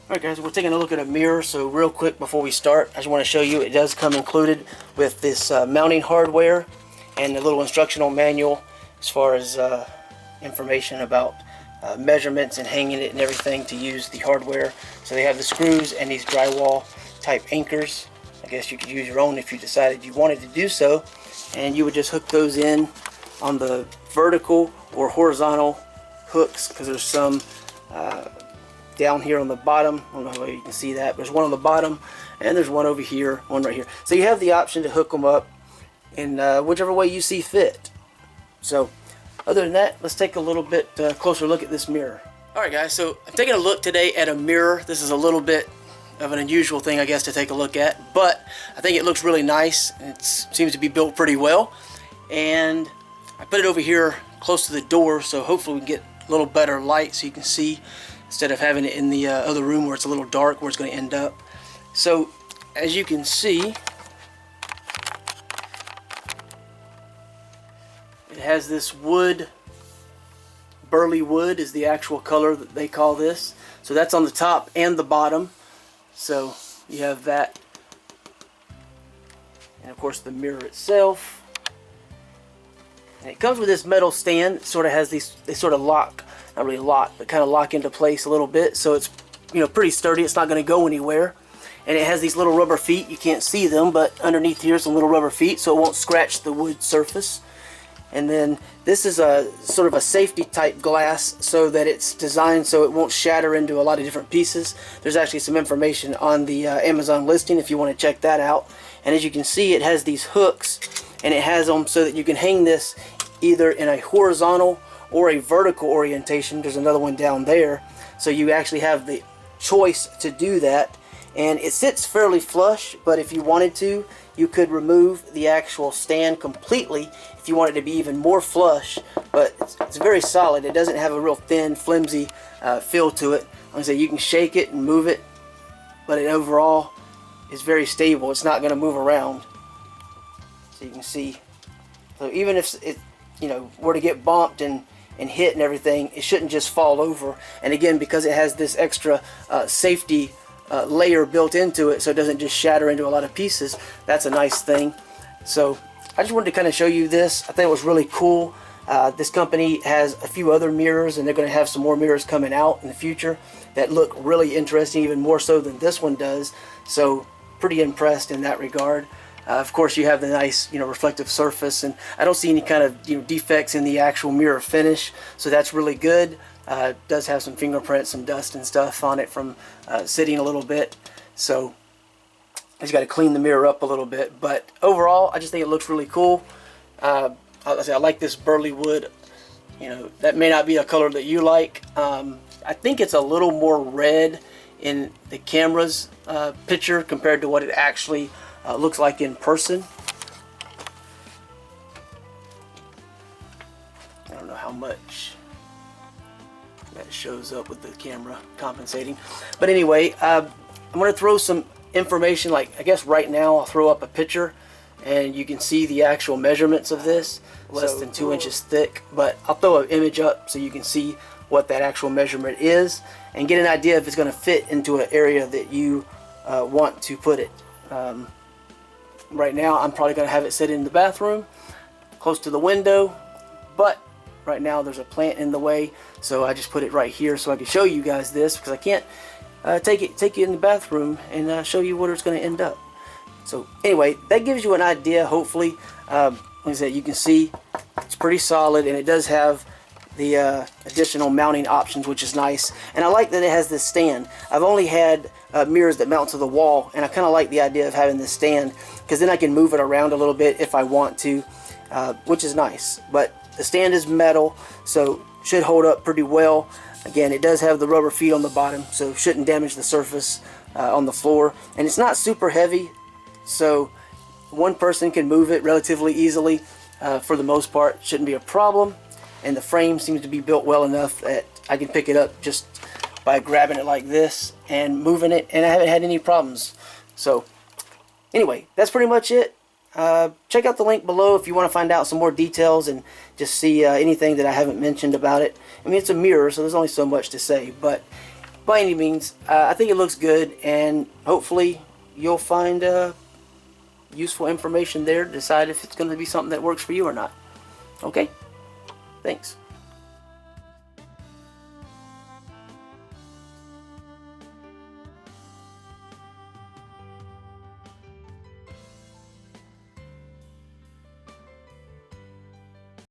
Alright guys, we're taking a look at a mirror, so real quick before we start, I just want to show you it does come included with this mounting hardware and a little instructional manual as far as information about measurements and hanging it and everything to use the hardware. So they have the screws and these drywall type anchors. I guess you could use your own if you decided you wanted to do so, and you would just hook those in on the vertical or horizontal hooks, because there's some down here on the bottom. I don't know how you can see that, but there's one on the bottom and there's one over here, one right here. So you have the option to hook them up in whichever way you see fit. So other than that, let's take a little bit closer look at this mirror. Alright guys, so I'm taking a look today at a mirror. This is a little bit of an unusual thing, I guess, to take a look at, but I think it looks really nice. It seems to be built pretty well, and I put it over here close to the door, so hopefully we can get a little better light so you can see, instead of having it in the other room where it's a little dark, where it's going to end up. So as you can see, it has this wood. Burlywood is the actual color that they call this. So that's on the top and the bottom. So you have that, and of course the mirror itself. And it comes with this metal stand. It sort of has these, they sort of lock, not really lock, but kind of lock into place a little bit, so it's, you know, pretty sturdy. It's not going to go anywhere. And it has these little rubber feet. You can't see them, but underneath here some little rubber feet, so it won't scratch the wood surface. And then this is a sort of a safety type glass, so that it's designed so it won't shatter into a lot of different pieces. There's actually some information on the Amazon listing if you want to check that out. And as you can see, it has these hooks, and it has them so that you can hang this either in a horizontal or a vertical orientation. There's another one down there, so you actually have the choice to do that. And it sits fairly flush, but if you wanted to, you could remove the actual stand completely if you want it to be even more flush. But it's very solid. It doesn't have a real thin, flimsy feel to it. Like I say, you can shake it and move it, but it overall is very stable. It's not going to move around. So you can see. So even if it, you know, were to get bumped and hit and everything, it shouldn't just fall over. And again, because it has this extra safety layer built into it, so it doesn't just shatter into a lot of pieces, that's a nice thing. So I just wanted to kind of show you this. I think it was really cool. This company has a few other mirrors, and they're going to have some more mirrors coming out in the future that look really interesting, even more so than this one does. So pretty impressed in that regard. Of course, you have the nice, you know, reflective surface, and I don't see any kind of, you know, defects in the actual mirror finish, so that's really good. It does have some fingerprints, some dust and stuff on it from sitting a little bit, so I just got to clean the mirror up a little bit. But overall, I just think it looks really cool. I like this Burlywood. You know, that may not be a color that you like. I think it's a little more red in the camera's picture compared to what it actually looks like in person. I don't know how much that shows up with the camera compensating, but anyway, I'm going to throw some information, like I guess right now I'll throw up a picture and you can see the actual measurements of this. Less than 2 inches thick, but I'll throw an image up so you can see what that actual measurement is and get an idea if it's going to fit into an area that you want to put it. Right now I'm probably going to have it sit in the bathroom close to the window, but right now there's a plant in the way, so I just put it right here so I can show you guys this, because I can't take it in the bathroom and show you where it's going to end up. So anyway, that gives you an idea, hopefully. Like I said, you can see it's pretty solid, and it does have the additional mounting options, which is nice. And I like that it has this stand. I've only had mirrors that mount to the wall, and I kind of like the idea of having this stand, because then I can move it around a little bit if I want to, which is nice. But the stand is metal, so should hold up pretty well. Again, it does have the rubber feet on the bottom, so shouldn't damage the surface on the floor. And it's not super heavy, so one person can move it relatively easily. For the most part, shouldn't be a problem. And the frame seems to be built well enough that I can pick it up just by grabbing it like this and moving it, and I haven't had any problems. So anyway, that's pretty much it. Check out the link below if you want to find out some more details and just see anything that I haven't mentioned about it. I mean, it's a mirror, so there's only so much to say, but by any means, I think it looks good, and hopefully you'll find useful information there to decide if it's going to be something that works for you or not. Okay? Thanks.